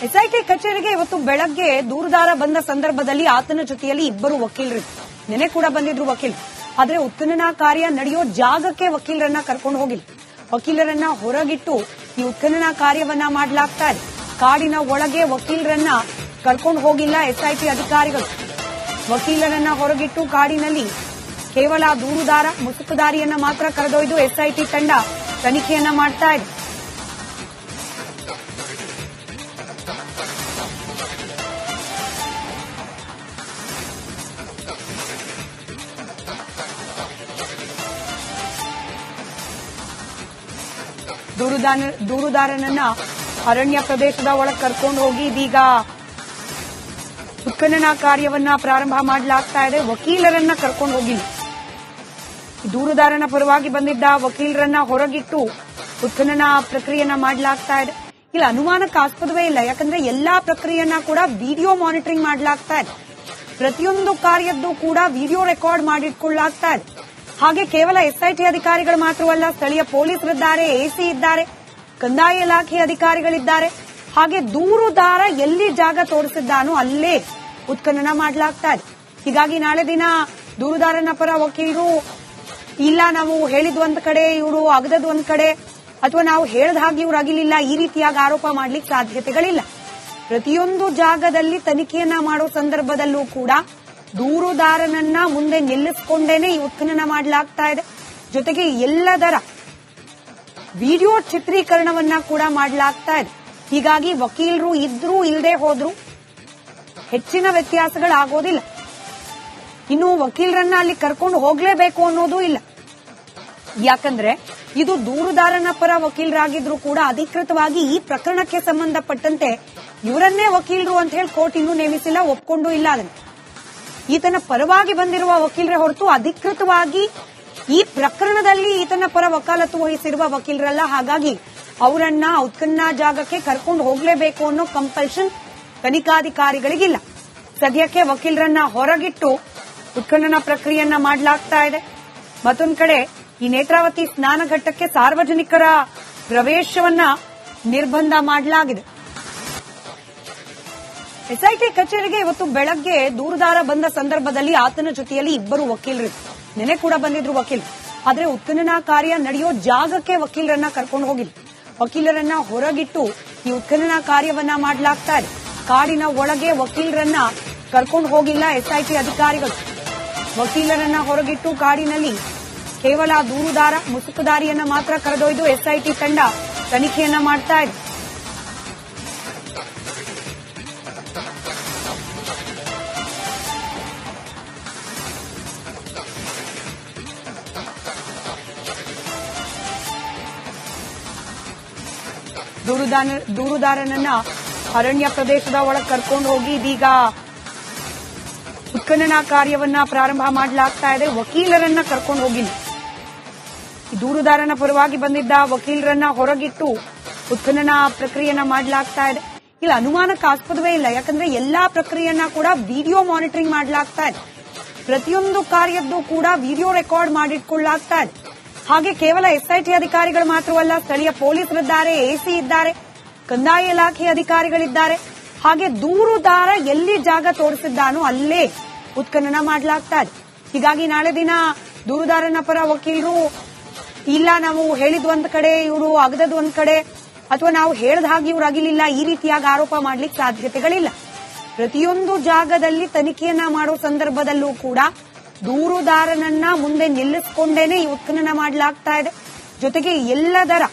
SIT ಕಚೇರಿಗೆ ಇವತ್ತು ಬೆಳಗ್ಗೆ ದೂರುದಾರ ಬಂದ ಸಂದರ್ಭದಲ್ಲಿ ಆತನ ಜೊತೆಯಲ್ಲಿ ಇಬ್ಬರು ವಕೀಲರು ನೆನೆ ಕೂಡ ಬಂದಿದ್ರು ವಕೀಲರು. ಆದ್ರೆ ಉತ್ಖನನ ಕಾರ್ಯ ನಡೆಯೋ ಜಾಗಕ್ಕೆ ವಕೀಲರನ್ನ ಕರ್ಕೊಂಡು ಹೋಗಿಲ್ಲ. ವಕೀಲರನ್ನ ಹೊರಗಿಟ್ಟು ಈ ಉತ್ಖನನ ಕಾರ್ಯವನ್ನ ಮಾಡಲಾಗ್ತಾ ಇದೆ. ಕಾಡಿನ ಒಳಗೆ ವಕೀಲರನ್ನ ಕರ್ಕೊಂಡು ಹೋಗಿಲ್ಲ ಎಸ್ಐಟಿ ಅಧಿಕಾರಿಗಳು. ವಕೀಲರನ್ನ ಹೊರಗಿಟ್ಟು ಕಾಡಿನಲ್ಲಿ ಕೇವಲ ದೂರುದಾರ ಮುಸುಕುದಾರಿಯನ್ನ ಮಾತ್ರ ಕರೆದೊಯ್ದು ಎಸ್ಐಟಿ ತಂಡ ತನಿಖೆಯನ್ನ ಮಾಡ್ತಾ ಇದೆ. ದೂರುದಾರನನ್ನ ಅರಣ್ಯ ಪ್ರದೇಶದ ಒಳಗೆ ಕರ್ಕೊಂಡು ಹೋಗಿ ಇದೀಗ ಉತ್ಖನನ ಕಾರ್ಯವನ್ನ ಪ್ರಾರಂಭ ಮಾಡಲಾಗ್ತಾ ಇದೆ. ವಕೀಲರನ್ನ ಕರ್ಕೊಂಡು ಹೋಗಿಲ್ಲ. ದೂರುದಾರನ ಪರವಾಗಿ ಬಂದಿದ್ದ ವಕೀಲರನ್ನ ಹೊರಗಿಟ್ಟು ಉತ್ಖನನ ಪ್ರಕ್ರಿಯೆಯನ್ನ ಮಾಡಲಾಗ್ತಾ ಇದೆ. ಇಲ್ಲ ಅನುಮಾನಕ್ಕೆ ಆಸ್ಪದವೇ ಇಲ್ಲ. ಯಾಕಂದ್ರೆ ಎಲ್ಲಾ ಪ್ರಕ್ರಿಯೆಯನ್ನ ಕೂಡ ವಿಡಿಯೋ ಮಾನಿಟರಿಂಗ್ ಮಾಡಲಾಗ್ತಾ ಇದೆ. ಪ್ರತಿಯೊಂದು ಕಾರ್ಯದ್ದು ಕೂಡ ವಿಡಿಯೋ ರೆಕಾರ್ಡ್ ಮಾಡಿಟ್ಕೊಳ್ಳಲಾಗ್ತಾ ಇದೆ. ಹಾಗೆ ಕೇವಲ ಎಸ್ಐಟಿ ಅಧಿಕಾರಿಗಳು ಮಾತ್ರವಲ್ಲ, ಸ್ಥಳೀಯ ಪೊಲೀಸರಿದ್ದಾರೆ, ಎಸಿ ಇದ್ದಾರೆ, ಕಂದಾಯ ಇಲಾಖೆ ಅಧಿಕಾರಿಗಳಿದ್ದಾರೆ. ಹಾಗೆ ದೂರುದಾರ ಎಲ್ಲಿ ಜಾಗ ತೋರಿಸಿದ್ದಾನೋ ಅಲ್ಲೇ ಉತ್ಖನನ ಮಾಡಲಾಗ್ತಾ ಇದೆ. ಹೀಗಾಗಿ ನಾಳೆ ದಿನ ದೂರುದಾರನ ಪರ ವಕೀಲರು ಇಲ್ಲ ನಾವು ಹೇಳಿದ್ ಒಂದ್ ಕಡೆ ಇವರು ಅಗದದ್ ಒಂದ್ ಕಡೆ ಅಥವಾ ನಾವು ಹೇಳ್ದ ಹಾಗೆ ಇವ್ರು ಅಗಿಲಿಲ್ಲ ಈ ರೀತಿಯಾಗಿ ಆರೋಪ ಮಾಡ್ಲಿಕ್ಕೆ ಸಾಧ್ಯತೆಗಳಿಲ್ಲ. ಪ್ರತಿಯೊಂದು ಜಾಗದಲ್ಲಿ ತನಿಖೆಯನ್ನ ಮಾಡೋ ಸಂದರ್ಭದಲ್ಲೂ ಕೂಡ ದೂರುದಾರನನ್ನ ಮುಂದೆ ನಿಲ್ಲಿಸಿಕೊಂಡೇನೆ ಈ ಉತ್ಖನನ ಮಾಡಲಾಗ್ತಾ ಇದೆ. ಜೊತೆಗೆ ಎಲ್ಲದರ ವಿಡಿಯೋ ಚಿತ್ರೀಕರಣವನ್ನ ಕೂಡ ಮಾಡಲಾಗ್ತಾ ಇದೆ. ಹೀಗಾಗಿ ವಕೀಲರು ಇದ್ರೂ ಇಲ್ಲದೆ ಹೋದ್ರೂ ಹೆಚ್ಚಿನ ವ್ಯತ್ಯಾಸಗಳಾಗೋದಿಲ್ಲ. ಇನ್ನು ವಕೀಲರನ್ನ ಅಲ್ಲಿ ಕರ್ಕೊಂಡು ಹೋಗ್ಲೇಬೇಕು ಅನ್ನೋದು ಇಲ್ಲ. ಯಾಕಂದ್ರೆ ಇದು ದೂರುದಾರನ ಪರ ವಕೀಲರಾಗಿದ್ರು ಕೂಡ ಅಧಿಕೃತವಾಗಿ ಈ ಪ್ರಕರಣಕ್ಕೆ ಸಂಬಂಧಪಟ್ಟಂತೆ ಇವರನ್ನೇ ವಕೀಲರು ಅಂತ ಹೇಳಿ ಕೋರ್ಟ್ ಇನ್ನೂ ನೇಮಿಸಿಲ್ಲ, ಒಪ್ಕೊಂಡು ಇಲ್ಲ. ಅದನ್ನು ಈತನ ಪರವಾಗಿ ಬಂದಿರುವ ವಕೀಲರೇ ಹೊರತು ಅಧಿಕೃತವಾಗಿ ಈ ಪ್ರಕರಣದಲ್ಲಿ ಈತನ ಪರ ವಕಾಲತ್ತು ವಹಿಸಿರುವ ವಕೀಲರಲ್ಲ. ಹಾಗಾಗಿ ಅವರನ್ನ ಉತ್ಖನನ ಜಾಗಕ್ಕೆ ಕರ್ಕೊಂಡು ಹೋಗ್ಲೇಬೇಕು ಅನ್ನೋ ಕಂಪಲ್ಷನ್ ತನಿಖಾಧಿಕಾರಿಗಳಿಗಿಲ್ಲ. ಸದ್ಯಕ್ಕೆ ವಕೀಲರನ್ನ ಹೊರಗಿಟ್ಟು ಉತ್ಖನನ ಪ್ರಕ್ರಿಯೆಯನ್ನ ಮಾಡಲಾಗ್ತಾ ಇದೆ. ಮತ್ತೊಂದು ಕಡೆ ಈ ನೇತ್ರಾವತಿ ಸ್ನಾನಘಟ್ಟಕ್ಕೆ ಸಾರ್ವಜನಿಕರ ಪ್ರವೇಶವನ್ನ ನಿರ್ಬಂಧ ಮಾಡಲಾಗಿದೆ. ಎಸ್ಐಟಿ ಕಚೇರಿಗೆ ಇವತ್ತು ಬೆಳಗ್ಗೆ ದೂರುದಾರ ಬಂದ ಸಂದರ್ಭದಲ್ಲಿ ಆತನ ಜೊತೆಯಲ್ಲಿ ಇಬ್ಬರು ವಕೀಲರು ನೆನೆ ಕೂಡ ಬಂದಿದ್ರು ವಕೀಲರು. ಆದ್ರೆ ಉತ್ಖನನ ಕಾರ್ಯ ನಡೆಯೋ ಜಾಗಕ್ಕೆ ವಕೀಲರನ್ನ ಕರ್ಕೊಂಡು ಹೋಗಿಲ್ಲ. ವಕೀಲರನ್ನ ಹೊರಗಿಟ್ಟು ಈ ಉತ್ಖನನ ಕಾರ್ಯವನ್ನ ಮಾಡಲಾಗ್ತಾ ಇದೆ. ಕಾಡಿನ ಒಳಗೆ ವಕೀಲರನ್ನ ಕರ್ಕೊಂಡು ಹೋಗಿಲ್ಲ ಎಸ್ಐಟಿ ಅಧಿಕಾರಿಗಳು. ವಕೀಲರನ್ನ ಹೊರಗಿಟ್ಟು ಕಾಡಿನಲ್ಲಿ ಕೇವಲ ದೂರುದಾರ ಮುಸುಕುದಾರಿಯನ್ನ ಮಾತ್ರ ಕರೆದೊಯ್ದು ಎಸ್ಐಟಿ ತಂಡ ತನಿಖೆಯನ್ನ ಮಾಡ್ತಾ ಇದೆ. ದೂರುದಾರನನ್ನ ಅರಣ್ಯ ಪ್ರದೇಶದ ಒಳಗೆ ಕರ್ಕೊಂಡು ಹೋಗಿ ಇದೀಗ ಉತ್ಖನನ ಕಾರ್ಯವನ್ನ ಪ್ರಾರಂಭ ಮಾಡಲಾಗ್ತಾ ಇದೆ. ವಕೀಲರನ್ನ ಕರ್ಕೊಂಡು ಹೋಗಿಲ್ಲ. ದೂರುದಾರನ ಪರವಾಗಿ ಬಂದಿದ್ದ ವಕೀಲರನ್ನ ಹೊರಗಿಟ್ಟು ಉತ್ಖನನ ಪ್ರಕ್ರಿಯೆಯನ್ನ ಮಾಡಲಾಗ್ತಾ ಇದೆ. ಇಲ್ಲ ಅನುಮಾನಕ್ಕೆ ಆಸ್ಪದವೇ ಇಲ್ಲ. ಯಾಕಂದ್ರೆ ಎಲ್ಲಾ ಪ್ರಕ್ರಿಯೆಯನ್ನ ಕೂಡ ವಿಡಿಯೋ ಮಾನಿಟರಿಂಗ್ ಮಾಡಲಾಗ್ತಾ ಇದೆ. ಪ್ರತಿಯೊಂದು ಕಾರ್ಯದ್ದು ಕೂಡ ವಿಡಿಯೋ ರೆಕಾರ್ಡ್ ಮಾಡಿಟ್ಕೊಳ್ಳಲಾಗ್ತಾ ಇದೆ. ಹಾಗೆ ಕೇವಲ ಎಸ್ಐಟಿ ಅಧಿಕಾರಿಗಳು ಮಾತ್ರವಲ್ಲ, ಸ್ಥಳೀಯ ಪೊಲೀಸರಿದ್ದಾರೆ, ಎಸಿ ಇದ್ದಾರೆ, ಕಂದಾಯ ಇಲಾಖೆ ಅಧಿಕಾರಿಗಳಿದ್ದಾರೆ. ಹಾಗೆ ದೂರುದಾರ ಎಲ್ಲಿ ಜಾಗ ತೋರಿಸಿದ್ದಾನೋ ಅಲ್ಲೇ ಉತ್ಖನನ ಮಾಡಲಾಗ್ತಾ ಇದೆ. ಹೀಗಾಗಿ ನಾಳೆ ದಿನ ದೂರುದಾರನ ಪರ ವಕೀಲರು ಇಲ್ಲ ನಾವು ಹೇಳಿದ್ ಒಂದ್ ಕಡೆ ಇವರು ಅಗದದ್ ಒಂದ್ ಕಡೆ ಅಥವಾ ನಾವು ಹೇಳ್ದ ಹಾಗೆ ಇವ್ರು ಅಗಿಲಿಲ್ಲ ಈ ರೀತಿಯಾಗಿ ಆರೋಪ ಮಾಡ್ಲಿಕ್ಕೆ ಸಾಧ್ಯತೆಗಳಿಲ್ಲ. ಪ್ರತಿಯೊಂದು ಜಾಗದಲ್ಲಿ ತನಿಖೆಯನ್ನ ಮಾಡೋ ಸಂದರ್ಭದಲ್ಲೂ ಕೂಡ ದೂರುದಾರನನ್ನ ಮುಂದೆ ನಿಲ್ಲಿಸಿಕೊಂಡೇನೆ ಈ ಉತ್ಖನನ ಮಾಡಲಾಗ್ತಾ ಇದೆ. ಜೊತೆಗೆ ಎಲ್ಲದರ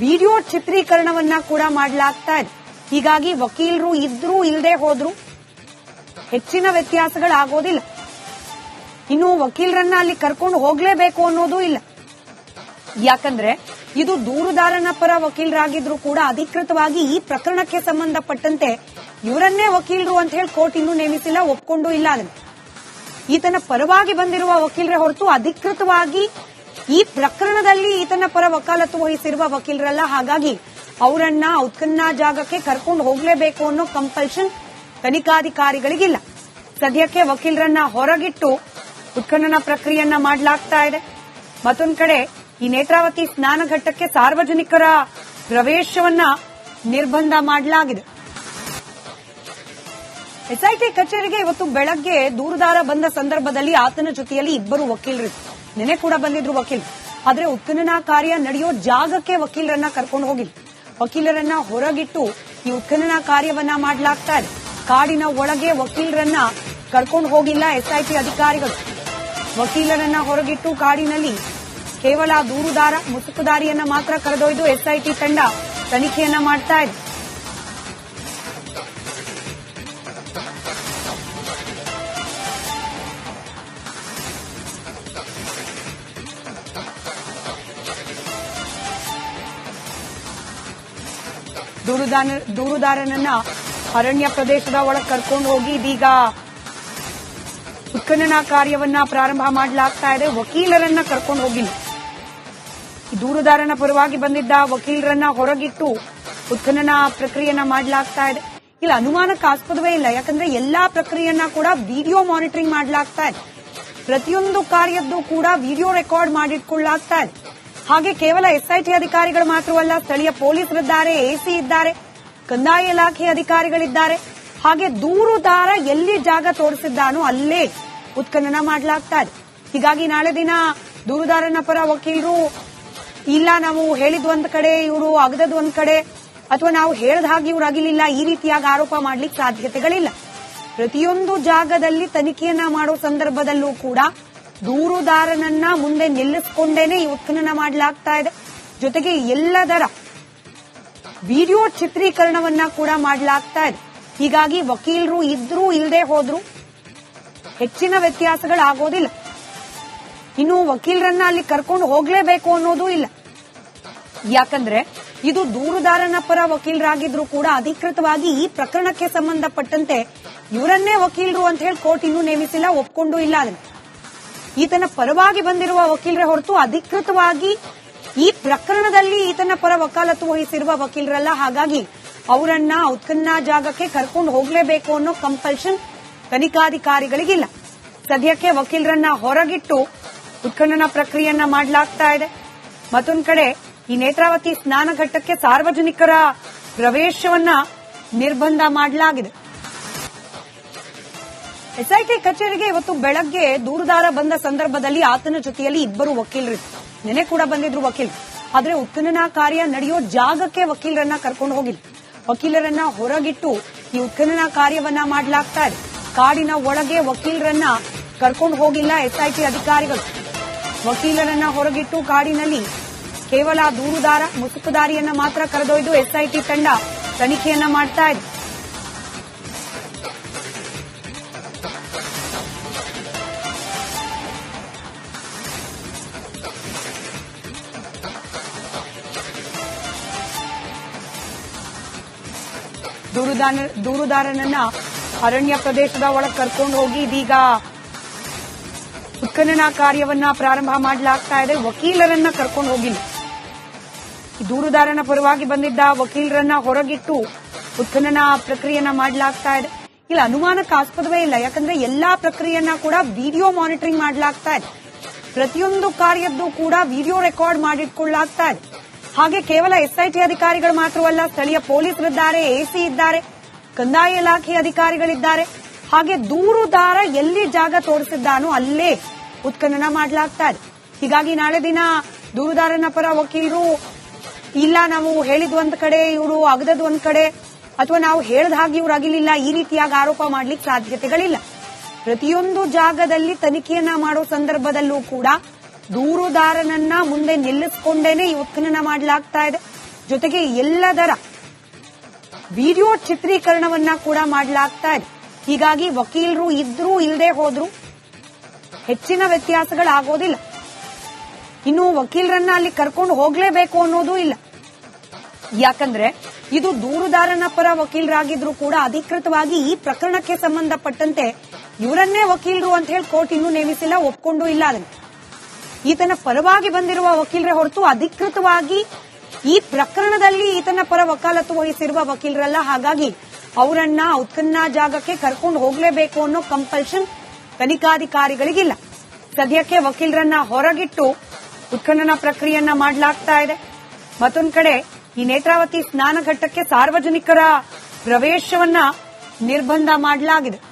ವಿಡಿಯೋ ಚಿತ್ರೀಕರಣವನ್ನ ಕೂಡ ಮಾಡಲಾಗ್ತಾ ಇದೆ. ಹೀಗಾಗಿ ವಕೀಲರು ಇದ್ರೂ ಇಲ್ಲದೆ ಹೋದ್ರೂ ಹೆಚ್ಚಿನ ವ್ಯತ್ಯಾಸಗಳಾಗೋದಿಲ್ಲ. ಇನ್ನು ವಕೀಲರನ್ನ ಅಲ್ಲಿ ಕರ್ಕೊಂಡು ಹೋಗ್ಲೇಬೇಕು ಅನ್ನೋದು ಇಲ್ಲ. ಯಾಕಂದ್ರೆ ಇದು ದೂರುದಾರನ ಪರ ವಕೀಲರಾಗಿದ್ರು ಕೂಡ ಅಧಿಕೃತವಾಗಿ ಈ ಪ್ರಕರಣಕ್ಕೆ ಸಂಬಂಧಪಟ್ಟಂತೆ ಇವರನ್ನೇ ವಕೀಲರು ಅಂತ ಹೇಳಿ ಕೋರ್ಟ್ ಇನ್ನೂ ನೇಮಿಸಿಲ್ಲ, ಒಪ್ಕೊಂಡು ಇಲ್ಲ. ಅದನ್ನು ಈತನ ಪರವಾಗಿ ಬಂದಿರುವ ವಕೀಲರೇ ಹೊರತು ಅಧಿಕೃತವಾಗಿ ಈ ಪ್ರಕರಣದಲ್ಲಿ ಈತನ ಪರ ವಕಾಲತ್ತು ವಹಿಸಿರುವ ವಕೀಲರಲ್ಲ. ಹಾಗಾಗಿ ಅವರನ್ನ ಉತ್ಖನನ ಜಾಗಕ್ಕೆ ಕರ್ಕೊಂಡು ಹೋಗ್ಲೇಬೇಕು ಅನ್ನೋ ಕಂಪಲ್ಷನ್ ತನಿಖಾಧಿಕಾರಿಗಳಿಗಿಲ್ಲ. ಸದ್ಯಕ್ಕೆ ವಕೀಲರನ್ನ ಹೊರಗಿಟ್ಟು ಉತ್ಖನನ ಪ್ರಕ್ರಿಯೆಯನ್ನ ಮಾಡಲಾಗ್ತಾ ಇದೆ. ಮತ್ತೊಂದು ಕಡೆ ಈ ನೇತ್ರಾವತಿ ಸ್ನಾನಘಟ್ಟಕ್ಕೆ ಸಾರ್ವಜನಿಕರ ಪ್ರವೇಶವನ್ನ ನಿರ್ಬಂಧ ಮಾಡಲಾಗಿದೆ. ಎಸ್ಐಟಿ ಕಚೇರಿಗೆ ಇವತ್ತು ಬೆಳಗ್ಗೆ ದೂರುದಾರ ಬಂದ ಸಂದರ್ಭದಲ್ಲಿ ಆತನ ಜೊತೆಯಲ್ಲಿ ಇಬ್ಬರು ವಕೀಲರು, ನಿನ್ನೆ ಕೂಡ ಬಂದಿದ್ರು ವಕೀಲರು. ಆದ್ರೆ ಉತ್ಖನನ ಕಾರ್ಯ ನಡೆಯೋ ಜಾಗಕ್ಕೆ ವಕೀಲರನ್ನ ಕರ್ಕೊಂಡು ಹೋಗಿಲ್ಲ. ವಕೀಲರನ್ನ ಹೊರಗಿಟ್ಟು ಈ ಉತ್ಖನನ ಕಾರ್ಯವನ್ನ ಮಾಡಲಾಗ್ತಾ ಇದೆ. ಕಾಡಿನ ಒಳಗೆ ವಕೀಲರನ್ನ ಕರ್ಕೊಂಡು ಹೋಗಿಲ್ಲ ಎಸ್ಐಟಿ ಅಧಿಕಾರಿಗಳು. ವಕೀಲರನ್ನ ಹೊರಗಿಟ್ಟು ಕಾಡಿನಲ್ಲಿ ಕೇವಲ ದೂರುದಾರ ಮುಸುಕುದಾರಿಯನ್ನ ಮಾತ್ರ ಕರೆದೊಯ್ದು ಎಸ್ಐಟಿ ತಂಡ ತನಿಖೆಯನ್ನ ಮಾಡ್ತಾ ಇದೆ. ದೂರುದಾರನನ್ನ ಅರಣ್ಯ ಪ್ರದೇಶದ ಒಳಗೆ ಕರ್ಕೊಂಡು ಹೋಗಿ ಇದೀಗ ಉತ್ಖನನ ಕಾರ್ಯವನ್ನ ಪ್ರಾರಂಭ ಮಾಡಲಾಗ್ತಾ ಇದೆ. ವಕೀಲರನ್ನ ಕರ್ಕೊಂಡು ಹೋಗಿಲ್ಲ. ದೂರುದಾರನ ಪರವಾಗಿ ಬಂದಿದ್ದ ವಕೀಲರನ್ನ ಹೊರಗಿಟ್ಟು ಉತ್ಖನನ ಪ್ರಕ್ರಿಯೆಯನ್ನ ಮಾಡಲಾಗ್ತಾ ಇದೆ. ಇಲ್ಲ ಅನುಮಾನಕ್ಕೆ ಆಸ್ಪದವೇ ಇಲ್ಲ, ಯಾಕಂದ್ರೆ ಎಲ್ಲಾ ಪ್ರಕ್ರಿಯೆಯನ್ನ ಕೂಡ ವಿಡಿಯೋ ಮಾನಿಟರಿಂಗ್ ಮಾಡಲಾಗ್ತಾ ಇದೆ. ಪ್ರತಿಯೊಂದು ಕಾರ್ಯದ್ದು ಕೂಡ ವಿಡಿಯೋ ರೆಕಾರ್ಡ್ ಮಾಡಿಟ್ಕೊಳ್ಳಲಾಗ್ತಾ ಇದೆ. ಹಾಗೆ ಕೇವಲ ಎಸ್ಐಟಿ ಅಧಿಕಾರಿಗಳು ಮಾತ್ರವಲ್ಲ, ಸ್ಥಳೀಯ ಪೊಲೀಸರಿದ್ದಾರೆ, ಎಸಿ ಇದ್ದಾರೆ, ಕಂದಾಯ ಇಲಾಖೆ ಅಧಿಕಾರಿಗಳಿದ್ದಾರೆ. ಹಾಗೆ ದೂರುದಾರ ಎಲ್ಲಿ ಜಾಗ ತೋರಿಸಿದ್ದಾನೋ ಅಲ್ಲೇ ಉತ್ಖನನ ಮಾಡಲಾಗ್ತಾ ಇದೆ. ಹೀಗಾಗಿ ನಾಳೆ ದಿನ ದೂರುದಾರನ ಪರ ವಕೀಲರು ಇಲ್ಲ ನಾವು ಹೇಳಿದ್ ಒಂದ್ ಕಡೆ ಇವರು ಅಗದದ್ ಒಂದ್ ಕಡೆ, ಅಥವಾ ನಾವು ಹೇಳಿದ ಹಾಗೆ ಇವ್ರು ಅಗಿಲಿಲ್ಲ, ಈ ರೀತಿಯಾಗಿ ಆರೋಪ ಮಾಡ್ಲಿಕ್ಕೆ ಸಾಧ್ಯತೆಗಳಿಲ್ಲ. ಪ್ರತಿಯೊಂದು ಜಾಗದಲ್ಲಿ ತನಿಖೆಯನ್ನ ಮಾಡೋ ಸಂದರ್ಭದಲ್ಲೂ ಕೂಡ ದೂರುದಾರನನ್ನ ಮುಂದೆ ನಿಲ್ಲಿಸಿಕೊಂಡೇನೆ ಈ ಉತ್ಖನನ ಮಾಡಲಾಗ್ತಾ ಇದೆ. ಜೊತೆಗೆ ಎಲ್ಲದರ ವಿಡಿಯೋ ಚಿತ್ರೀಕರಣವನ್ನ ಕೂಡ ಮಾಡಲಾಗ್ತಾ ಇದೆ. ಹೀಗಾಗಿ ವಕೀಲರು ಇದ್ರೂ ಇಲ್ಲದೆ ಹೋದ್ರೂ ಹೆಚ್ಚಿನ ವ್ಯತ್ಯಾಸಗಳಾಗೋದಿಲ್ಲ. ಇನ್ನು ವಕೀಲರನ್ನ ಅಲ್ಲಿ ಕರ್ಕೊಂಡು ಹೋಗ್ಲೇಬೇಕು ಅನ್ನೋದು ಇಲ್ಲ. ಯಾಕಂದ್ರೆ ಇದು ದೂರುದಾರನ ಪರ ವಕೀಲರಾಗಿದ್ರು ಕೂಡ ಅಧಿಕೃತವಾಗಿ ಈ ಪ್ರಕರಣಕ್ಕೆ ಸಂಬಂಧಪಟ್ಟಂತೆ ಇವರನ್ನೇ ವಕೀಲರು ಅಂತ ಹೇಳಿ ಕೋರ್ಟ್ ಇನ್ನೂ ನೇಮಿಸಿಲ್ಲ, ಒಪ್ಕೊಂಡು ಇಲ್ಲ. ಅದನ್ನ ಈತನ ಪರವಾಗಿ ಬಂದಿರುವ ವಕೀಲರೇ ಹೊರತು ಅಧಿಕೃತವಾಗಿ ಈ ಪ್ರಕರಣದಲ್ಲಿ ಈತನ ಪರ ವಕಾಲತ್ತು ವಹಿಸಿರುವ ವಕೀಲರಲ್ಲ. ಹಾಗಾಗಿ ಅವರನ್ನ ಉತ್ಖನನ ಜಾಗಕ್ಕೆ ಕರ್ಕೊಂಡು ಹೋಗಲೇಬೇಕು ಅನ್ನೋ ಕಂಪಲ್ಷನ್ ತನಿಖಾಧಿಕಾರಿಗಳಿಗಿಲ್ಲ. ಸದ್ಯಕ್ಕೆ ವಕೀಲರನ್ನ ಹೊರಗಿಟ್ಟು ಉತ್ಖನನ ಪ್ರಕ್ರಿಯೆಯನ್ನ ಮಾಡಲಾಗ್ತಾ ಇದೆ. ಮತ್ತೊಂದು ಕಡೆ ಈ ನೇತ್ರಾವತಿ ಸ್ನಾನಘಟ್ಟಕ್ಕೆ ಸಾರ್ವಜನಿಕರ ಪ್ರವೇಶವನ್ನ ನಿರ್ಬಂಧ ಮಾಡಲಾಗಿದೆ. ಎಸ್ಐಟಿ ಕಚೇರಿಗೆ ಇವತ್ತು ಬೆಳಗ್ಗೆ ದೂರುದಾರ ಬಂದ ಸಂದರ್ಭದಲ್ಲಿ ಆತನ ಜೊತೆಯಲ್ಲಿ ಇಬ್ಬರು ವಕೀಲರು, ನಿನ್ನೆ ಕೂಡ ಬಂದಿದ್ರು ವಕೀಲರು. ಆದ್ರೆ ಉತ್ಖನನ ಕಾರ್ಯ ನಡೆಯೋ ಜಾಗಕ್ಕೆ ವಕೀಲರನ್ನ ಕರ್ಕೊಂಡು ಹೋಗಿಲ್ಲ. ವಕೀಲರನ್ನ ಹೊರಗಿಟ್ಟು ಈ ಉತ್ಖನನ ಕಾರ್ಯವನ್ನ ಮಾಡಲಾಗ್ತಾ ಇದೆ. ಕಾಡಿನ ಒಳಗೆ ವಕೀಲರನ್ನ ಕರ್ಕೊಂಡು ಹೋಗಿಲ್ಲ ಎಸ್ಐಟಿ ಅಧಿಕಾರಿಗಳು. ವಕೀಲರನ್ನ ಹೊರಗಿಟ್ಟು ಕಾಡಿನಲ್ಲಿ ಕೇವಲ ದೂರುದಾರ ಮುಸುಕುದಾರಿಯನ್ನ ಮಾತ್ರ ಕರೆದೊಯ್ದು ಎಸ್ಐಟಿ ತಂಡ ತನಿಖೆಯನ್ನ ಮಾಡ್ತಾ ಇದೆ. ದೂರುದಾರನನ್ನ ಅರಣ್ಯ ಪ್ರದೇಶದ ಒಳಗೆ ಕರ್ಕೊಂಡು ಹೋಗಿ ಇದೀಗ ಉತ್ಖನನ ಕಾರ್ಯವನ್ನ ಪ್ರಾರಂಭ ಮಾಡಲಾಗ್ತಾ ಇದೆ. ವಕೀಲರನ್ನ ಕರ್ಕೊಂಡು ಹೋಗಿಲ್ಲ. ದೂರುದಾರನ ಪರವಾಗಿ ಬಂದಿದ್ದ ವಕೀಲರನ್ನ ಹೊರಗಿಟ್ಟು ಉತ್ಖನನ ಪ್ರಕ್ರಿಯೆಯನ್ನ ಮಾಡಲಾಗ್ತಾ ಇದೆ. ಇಲ್ಲ ಅನುಮಾನಕ್ಕೆ ಆಸ್ಪದವೇ ಇಲ್ಲ, ಯಾಕಂದ್ರೆ ಎಲ್ಲಾ ಪ್ರಕ್ರಿಯೆಯನ್ನ ಕೂಡ ವಿಡಿಯೋ ಮಾನಿಟರಿಂಗ್ ಮಾಡಲಾಗ್ತಾ ಇದೆ. ಪ್ರತಿಯೊಂದು ಕಾರ್ಯದ್ದು ಕೂಡ ವಿಡಿಯೋ ರೆಕಾರ್ಡ್ ಮಾಡಿಟ್ಕೊಳ್ಳಲಾಗ್ತಾ ಇದೆ. ಹಾಗೆ ಕೇವಲ ಎಸ್ಐಟಿ ಅಧಿಕಾರಿಗಳು ಮಾತ್ರವಲ್ಲ, ಸ್ಥಳೀಯ ಪೊಲೀಸರಿದ್ದಾರೆ, ಎಸಿ ಇದ್ದಾರೆ, ಕಂದಾಯ ಇಲಾಖೆ ಅಧಿಕಾರಿಗಳಿದ್ದಾರೆ. ಹಾಗೆ ದೂರುದಾರ ಎಲ್ಲಿ ಜಾಗ ತೋರಿಸಿದ್ದಾನೋ ಅಲ್ಲೇ ಉತ್ಖನನ ಮಾಡಲಾಗ್ತಾ ಇದೆ. ಹೀಗಾಗಿ ನಾಳೆ ದಿನ ದೂರುದಾರನ ಪರ ವಕೀಲರು ಇಲ್ಲ ನಾವು ಹೇಳಿದ್ ಒಂದ್ ಕಡೆ ಇವರು ಅಗದದ್ ಒಂದ್ ಕಡೆ, ಅಥವಾ ನಾವು ಹೇಳಿದ ಹಾಗೆ ಇವ್ರು ಅಗಿಲಿಲ್ಲ, ಈ ರೀತಿಯಾಗಿ ಆರೋಪ ಮಾಡ್ಲಿಕ್ಕೆ ಸಾಧ್ಯತೆಗಳಿಲ್ಲ. ಪ್ರತಿಯೊಂದು ಜಾಗದಲ್ಲಿ ತನಿಖೆಯನ್ನ ಮಾಡೋ ಸಂದರ್ಭದಲ್ಲೂ ಕೂಡ ದೂರುದಾರನನ್ನ ಮುಂದೆ ನಿಲ್ಲಿಸಿಕೊಂಡೇನೆ ಈ ಉತ್ಖನನ ಮಾಡಲಾಗ್ತಾ ಇದೆ. ಜೊತೆಗೆ ಎಲ್ಲದರ ವಿಡಿಯೋ ಚಿತ್ರೀಕರಣವನ್ನ ಕೂಡ ಮಾಡಲಾಗ್ತಾ ಇದೆ. ಹೀಗಾಗಿ ವಕೀಲರು ಇದ್ರೂ ಇಲ್ಲದೆ ಹೋದ್ರೂ ಹೆಚ್ಚಿನ ವ್ಯತ್ಯಾಸಗಳಾಗೋದಿಲ್ಲ. ಇನ್ನು ವಕೀಲರನ್ನ ಅಲ್ಲಿ ಕರ್ಕೊಂಡು ಹೋಗ್ಲೇಬೇಕು ಅನ್ನೋದು ಇಲ್ಲ. ಯಾಕಂದ್ರೆ ಇದು ದೂರುದಾರನ ಪರ ವಕೀಲರಾಗಿದ್ರು ಕೂಡ ಅಧಿಕೃತವಾಗಿ ಈ ಪ್ರಕರಣಕ್ಕೆ ಸಂಬಂಧಪಟ್ಟಂತೆ ಇವರನ್ನೇ ವಕೀಲರು ಅಂತ ಹೇಳಿ ಕೋರ್ಟ್ ಇನ್ನೂ ನೇಮಿಸಿಲ್ಲ, ಒಪ್ಕೊಂಡು ಇಲ್ಲ. ಅದನ್ನ ಈತನ ಪರವಾಗಿ ಬಂದಿರುವ ವಕೀಲರೇ ಹೊರತು ಅಧಿಕೃತವಾಗಿ ಈ ಪ್ರಕರಣದಲ್ಲಿ ಈತನ ಪರ ವಕಾಲತ್ತು ವಹಿಸಿರುವ ವಕೀಲರಲ್ಲ. ಹಾಗಾಗಿ ಅವರನ್ನ ಉತ್ಖನನ ಜಾಗಕ್ಕೆ ಕರ್ಕೊಂಡು ಹೋಗಲೇಬೇಕು ಅನ್ನೋ ಕಂಪಲ್ಷನ್ ತನಿಖಾಧಿಕಾರಿಗಳಿಗಿಲ್ಲ. ಸದ್ಯಕ್ಕೆ ವಕೀಲರನ್ನ ಹೊರಗಿಟ್ಟು ಉತ್ಖನನ ಪ್ರಕ್ರಿಯೆಯನ್ನ ಮಾಡಲಾಗ್ತಾ ಇದೆ. ಮತ್ತೊಂದು ಕಡೆ ಈ ನೇತ್ರಾವತಿ ಸ್ನಾನಘಟ್ಟಕ್ಕೆ ಸಾರ್ವಜನಿಕರ ಪ್ರವೇಶವನ್ನ ನಿರ್ಬಂಧ ಮಾಡಲಾಗಿದೆ.